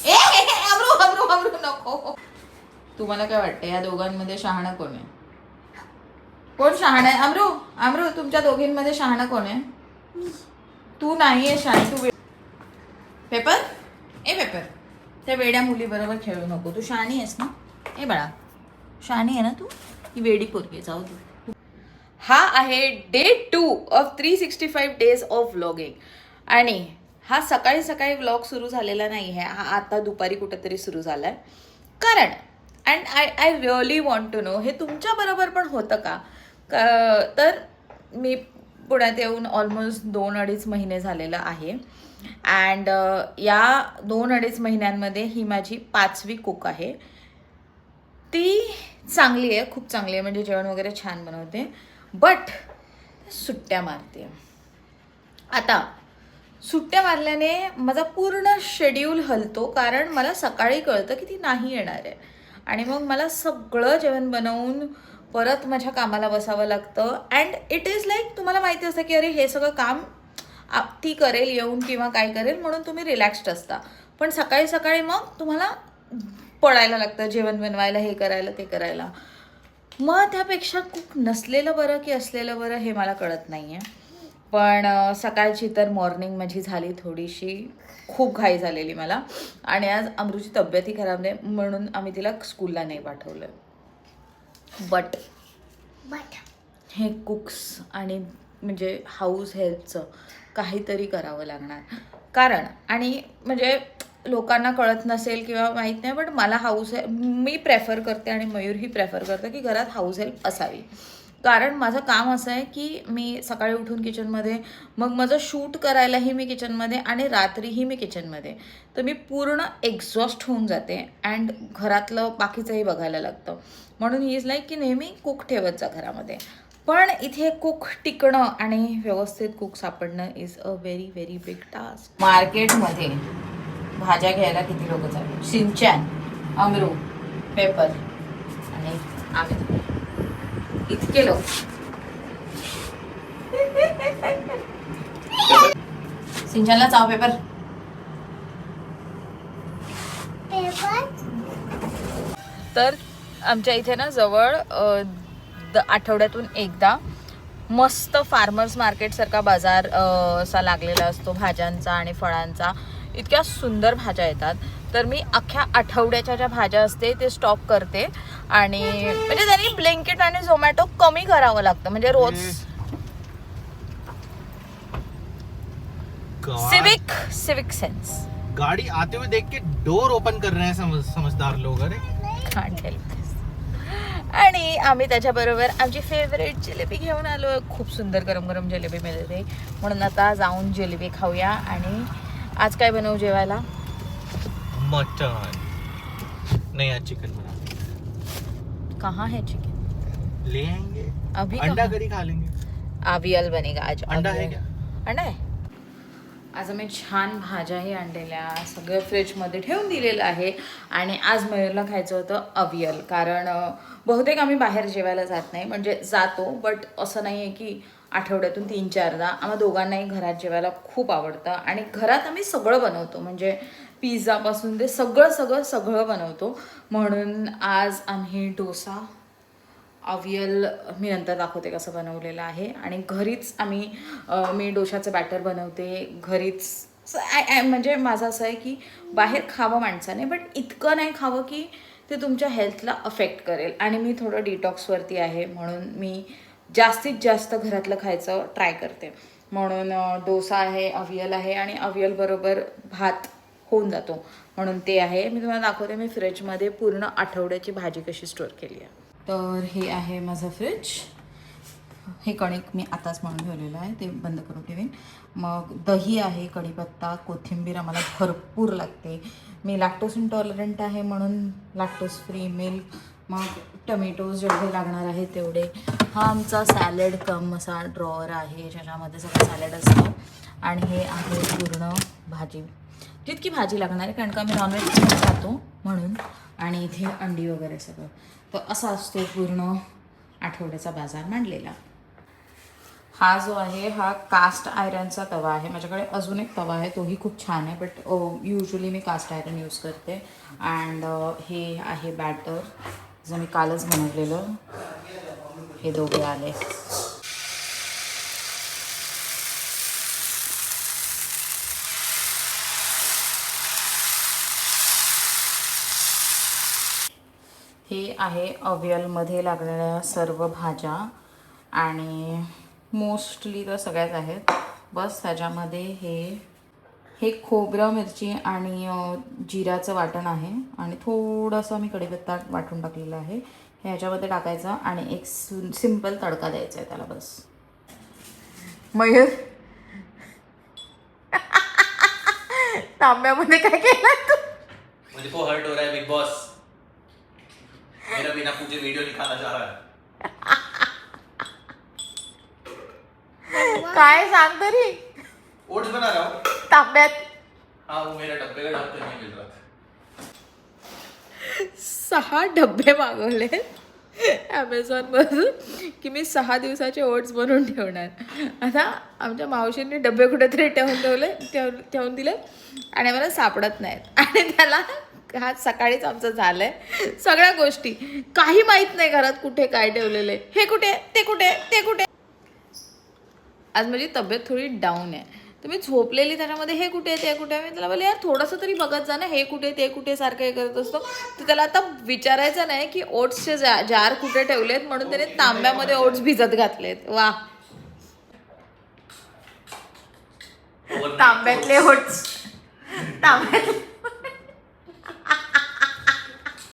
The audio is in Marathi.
अमरू अमरू अमरू नको. तुम्हाला काय वाटतं या दोघांमध्ये शहाणा कोण आहे? कोण शहाणा आहे? अमरू अमरू तुमच्या दोघींमध्ये शहाणा कोण आहे? तू नाहीये शहाणी. तू पेपर पेपर त्या वेड्या मुली बरोबर खेळू नको. तू शहाणी आहेस ना? बाळा शहाणी आहे ना तू? ही वेडी पोरगी जाऊ तू. हा आहे day 2 of 365 days of vlogging. आणि हा सकाळी सकाळी व्लॉग सुरू झालेला नाही आहे. हा आता दुपारी कुठेतरी सुरू झाला आहे. कारण and I really want to know, हे तुमच्याबरोबर पण होतं का? तर मी पुण्यात येऊन ऑलमोस्ट 2-2.5 महिने झालेलं आहे. अँड या 2-2.5 महिन्यांमध्ये ही माझी 5वी कुक आहे. ती चांगली आहे, खूप चांगली आहे, म्हणजे जेवण वगैरे छान बनवते. बट सुट्ट्या मारते. आता सुट्ट्या मारल्याने माझा पूर्ण शेड्यूल हलतो. कारण मला सकाळी कळतं की ती नाही येणार आहे आणि मग मला सगळं जेवण बनवून परत माझ्या कामाला बसावं लागतं. अँड इट इज लाईक, तुम्हाला माहिती असतं की अरे हे सगळं काम ती करेल येऊन किंवा काय करेल, म्हणून तुम्ही रिलॅक्स्ड असता. पण सकाळी सकाळी मग तुम्हाला पडायला लागतं जेवण बनवायला, हे करायला ते करायला. मग त्यापेक्षा कुक नसलेलं बरं की असलेलं बरं हे मला कळत नाही आहे. पण सकाळची तर मॉर्निंग माझी झाली थोडीशी खूप घाई झालेली मला. आणि आज अमरूची तब्येतही खराब नाही म्हणून आम्ही तिला स्कूलला नाही पाठवलं. बट हे कुक्स आणि म्हणजे हाऊस हेल्पचं काहीतरी करावं लागणार. कारण आणि म्हणजे लोकांना कळत नसेल किंवा माहीत नाही, बट मला हाऊस हेल्प मी प्रेफर करते आणि मयूरही प्रेफर करते की घरात हाऊस हेल्प असावी. कारण माझं काम असं आहे की मी सकाळी उठून किचनमध्ये, मग माझं शूट करायलाही मी किचनमध्ये आणि रात्रीही मी किचनमध्ये. तर मी पूर्ण एक्झॉस्ट होऊन जाते अँड घरातलं बाकीचंही बघायला लागतं. म्हणून ही इज लाईक की नेहमी कुक ठेवत जा घरामध्ये. पण इथे कुक टिकणं आणि व्यवस्थित कुक सापडणं is a very very big task. मार्केटमध्ये भाज्या घ्यायला किती लोक चालले? सिंचन, अमरू, पेपर आणि आम्ही इतके लोक. सिंचनला चाव पेपर. तर आमच्या इथे ना जवळ आठवड्यातून एकदा मस्त फार्मर्स मार्केट सारखा बाजार असा लागलेला असतो भाज्यांचा आणि फळांचा. इतक्या सुंदर भाज्या येतात. तर मी अख्ख्या आठवड्याच्या ज्या भाज्या असते ते स्टॉक करते. आणि म्हणजे त्यांनी ब्लिंकिट आणि झोमॅटो कमी करावं लागतं. म्हणजे रोज सिविक सेंस. गाड़ी आते हुए देख के डोर ओपन कर रहे हैं समझदार लोग. अरे कांट हेल्प दिस. आणि आम्ही त्याच्याबरोबर आमची फेवरेट जिलेबी घेऊन आलो. खूप सुंदर गरम गरम जिलेबी मिळते म्हणून आता जाऊन जिलेबी खाऊया. आणि आज काय बनवू जेवायला? मटन नहीं, आज चिकन बना. कहाँ है चिकन? ले आएंगे. अभी अंडा करी खा लेंगे. अवियल बनेगा आज. अंडा है क्या? अंडा आहे. आज आम्ही छान भाज्याही आणलेल्या, सगळं फ्रीजमध्ये ठेवून दिलेलं आहे. आणि आज मयूरला खायचं होतं अवियल. कारण बहुतेक आम्ही बाहेर जेवायला जात नाही, म्हणजे जातो बट असं नाही आहे की आठवड्यातून 3-4दा. आम्हा दोघांनाही घरात जेवायला खूप आवडतं आणि घरात आम्ही सगळं बनवतो. म्हणजे पिझ्झापासून ते सगळं बनवतो. म्हणून आज आम्ही डोसा, अवियल मी नंतर दाखवते कसं बनवलेलं आहे. आणि घरीच मी डोशाचं बॅटर बनवते घरीच. म्हणजे माझं असं आहे की बाहेर खावं माणसाने, बट इतकं नाही खावं की ते तुमच्या हेल्थला अफेक्ट करेल. आणि मी थोडं डिटॉक्सवरती आहे म्हणून मी जास्तीत जास्त घरातलं खायचं ट्राय करते. म्हणून डोसा आहे, अवियल आहे आणि अवियल बरोबर भात होऊन जातो म्हणून ते आहे. मी तुम्हाला दाखवते मी फ्रीजमध्ये पूर्ण आठवड्याची भाजी कशी स्टोअर केली आहे. तर हे आहे माझं फ्रीज. हे कणिक मी आताच म्हणून ठेवलेलं आहे, ते बंद करून ठेवेन. मग दही आहे, कढीपत्ता, कोथिंबीर आम्हाला भरपूर लागते. मी लॅक्टोज इंटॉलरंट आहे म्हणून लॅक्टोज फ्री मिल्क. मग टमेटोज जेवढे लागणार आहे तेवढे. हा आमचा सॅलड कम असा ड्रॉवर आहे ज्याच्यामध्ये सगळं सॅलड असतं. आणि हे आहे पूर्ण भाजी, जितकी भाजी लागणार आहे कारण का मी नॉनव्हेज खातो म्हणून. आणि इथे अंडी वगैरे सगळं. तर असा असतो पूर्ण आठवड्याचा बाजार मांडलेला. हा जो आहे हा कास्ट आयरनचा तवा आहे. माझ्याकडे अजून एक तवा आहे, तोही खूप छान आहे, बट युजली मी कास्ट आयरन यूज करते. अँड हे आहे बॅटर जे मी कालच बनवलेलं. हे दोघे आले. हे आहे अवियलमध्ये लागलेल्या सर्व भाज्या आणि मोस्टली तर सगळ्याच आहेत. बस त्याच्यामध्ये हे खोबरं, मिरची आणि जिऱ्याचं वाटण आहे आणि थोडंसं मी कढीपत्ता वाटून टाकलेलं आहे. हे ह्याच्यामध्ये टाकायचं आणि एक सिंपल तडका द्यायचा आहे त्याला. बस. मयूर तांब्यामध्ये काय केलं तू? मुझे को हर्ट हो रहा है बिग बॉस. मेरा बिना पूछे वीडियो निकाला जा रहा है. काय सांग तरी. ओट्स बना रहा हूँ. तांब्यात हाँ वो मेरा डब्बे का ढक्कन नहीं मिल रहा था. 6 डब्बे मागवले ॲमेझॉनमधून की मी 6 दिवसाचे ओट्स बनवून ठेवणार. आता आमच्या मावशींनी डबे कुठेतरी ठेवून दिले आणि मला सापडत नाहीत आणि त्याला हा सकाळीच आमचं झालंय सगळ्या गोष्टी. काही माहीत नाही घरात कुठे काय ठेवलेलं आहे. हे कुठे, ते कुठे, ते कुठे. आज माझी तब्येत थोडी डाऊन आहे, तर मी झोपलेली त्याच्यामध्ये हे कुठे, ते कुठे. मी त्याला बोलले यार थोडंसं तरी बघत जा ना, हे कुठे, ते कुठे सारखं हे करत असतो. तर त्याला आता विचारायचं नाही की ओट्सचे जार कुठे ठेवलेत, म्हणून त्याने तांब्यामध्ये ओट्स भिजत घातलेत. वा, तांब्यातले ओट्स. तांब्यात